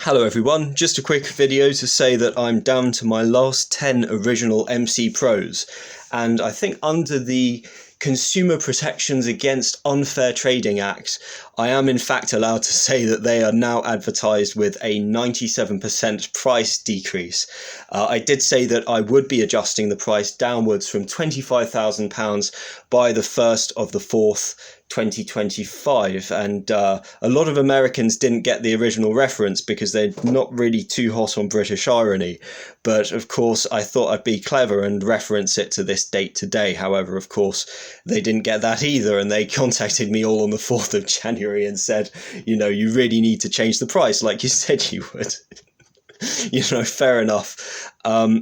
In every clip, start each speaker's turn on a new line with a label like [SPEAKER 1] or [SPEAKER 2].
[SPEAKER 1] Hello everyone, just a quick video to say that I'm down to my last 10 original MC Pros, and I think under the Consumer Protections Against Unfair Trading Act, I am in fact allowed to say that they are now advertised with a 97% price decrease. I did say that I would be adjusting the price downwards from £25,000 by the 1st of the 4th, 2025, and a lot of Americans didn't get the original reference because they're not really too hot on British irony, but of course I thought I'd be clever and reference it to this date today. However, of course they didn't get that either, and they contacted me all on the 4th of January and said, you know, you really need to change the price like you said you would. You know, fair enough.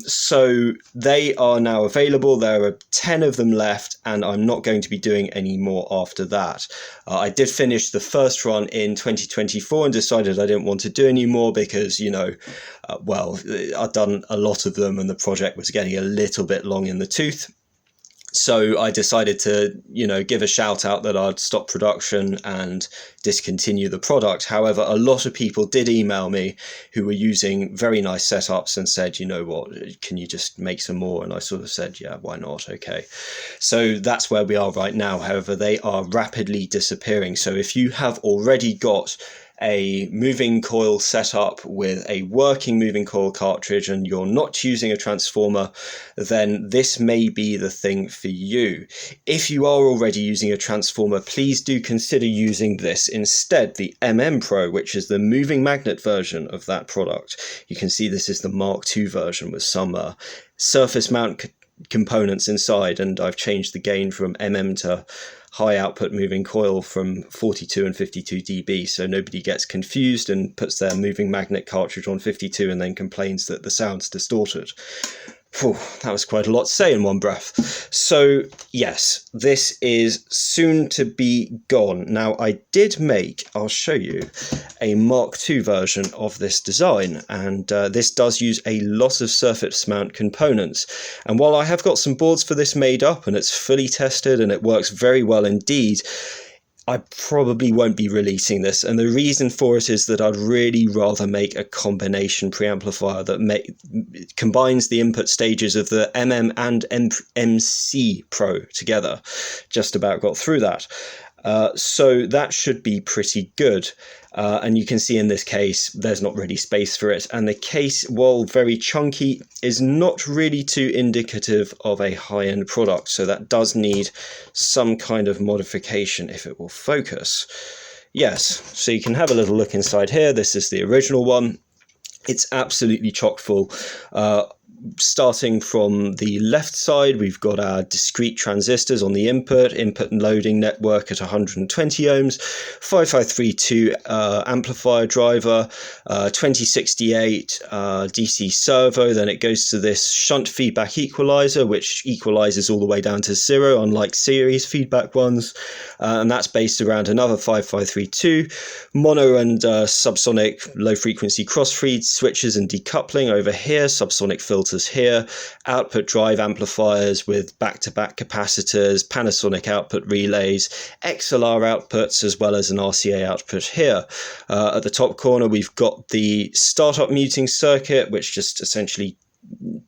[SPEAKER 1] So they are now available. There are 10 of them left, and I'm not going to be doing any more after that. I did finish the first run in 2024 and decided I didn't want to do any more because, you know, well, I'd done a lot of them and the project was getting a little bit long in the tooth. So I decided to, you know, give a shout out that I'd stop production and discontinue the product. However, a lot of people did email me who were using very nice setups and said, you know what, can you just make some more? And I sort of said, yeah, why not? Okay. So that's where we are right now. However, they are rapidly disappearing. So if you have already got a moving coil setup with a working moving coil cartridge and you're not using a transformer, then this may be the thing for you. If you are already using a transformer, please do consider using this instead, the Pro, which is the moving magnet version of that product. You can see this is the Mark II version with some surface mount components inside, and I've changed the gain from to high output moving coil from 42 and 52 dB, so nobody gets confused and puts their moving magnet cartridge on 52 and then complains that the sound's distorted. Whew, that was quite a lot to say in one breath. So yes, this is soon to be gone. Now I did make, I'll show you, a Mark II version of this design, and this does use a lot of surface mount components. And while I have got some boards for this made up and it's fully tested and it works very well indeed, I probably won't be releasing this, and the reason for it is that I'd really rather make a combination preamplifier that combines the input stages of the and MC Pro together. Just about got through that. So that should be pretty good. And you can see in this case, there's not really space for it. And the case, while very chunky, is not really too indicative of a high-end product. So that does need some kind of modification if it will focus. Yes, so you can have a little look inside here. This is the original one. It's absolutely chock full. Starting from the left side, we've got our discrete transistors on the input and loading network at 120 ohms, 5532 amplifier driver, 2068 DC servo. Then it goes to this shunt feedback equalizer, which equalizes all the way down to 0, unlike series feedback ones. And that's based around another 5532, mono and subsonic low frequency crossfeed switches and decoupling over here, subsonic filters here, output drive amplifiers with back-to-back capacitors, Panasonic output relays, XLR outputs, as well as an RCA output here. At the top corner, we've got the startup muting circuit, which just essentially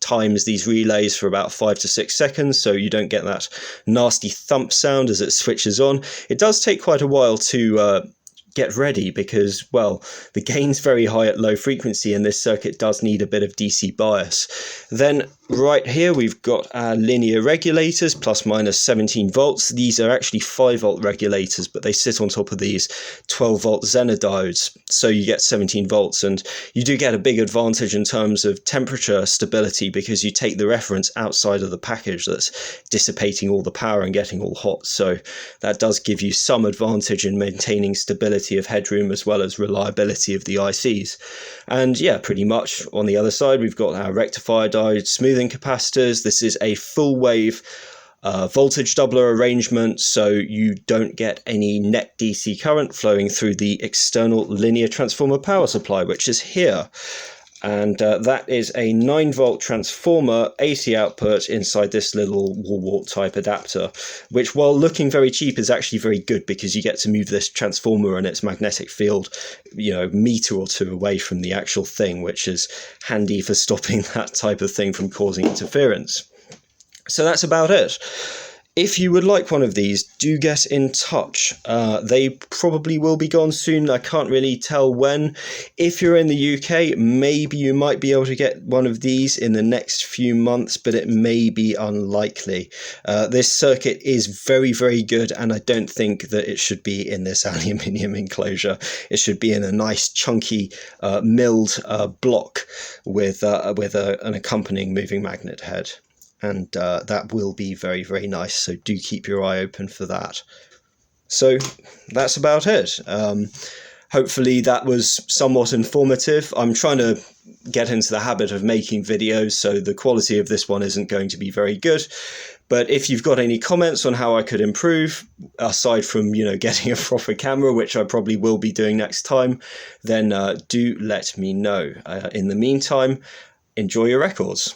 [SPEAKER 1] times these relays for about 5 to 6 seconds, so you don't get that nasty thump sound as it switches on. It does take quite a while to get ready because, well, the gain's very high at low frequency and this circuit does need a bit of DC bias. Then right here we've got our linear regulators, plus minus 17 volts. These are actually 5 volt regulators, but they sit on top of these 12 volt Zener diodes, so you get 17 volts, and you do get a big advantage in terms of temperature stability because you take the reference outside of the package that's dissipating all the power and getting all hot, so that does give you some advantage in maintaining stability of headroom as well as reliability of the ICs. And yeah, pretty much on the other side we've got our rectifier diode, smoothing capacitors. This is a full wave voltage doubler arrangement, so you don't get any net DC current flowing through the external linear transformer power supply, which is here. And that is a 9-volt transformer AC output inside this little wall wart type adapter, which, while looking very cheap, is actually very good because you get to move this transformer and its magnetic field, meter or two away from the actual thing, which is handy for stopping that type of thing from causing interference. So that's about it. If you would like one of these, do get in touch. They probably will be gone soon. I can't really tell when. If you're in the UK, maybe you might be able to get one of these in the next few months, but it may be unlikely. This circuit is very, very good, and I don't think that it should be in this aluminium enclosure. It should be in a nice chunky milled block with an accompanying moving magnet head. And that will be very, very nice, so do keep your eye open for that. So that's about it. Hopefully that was somewhat informative. I'm trying to get into the habit of making videos, so the quality of this one isn't going to be very good. But if you've got any comments on how I could improve, aside from, getting a proper camera, which I probably will be doing next time, then do let me know. In the meantime, enjoy your records.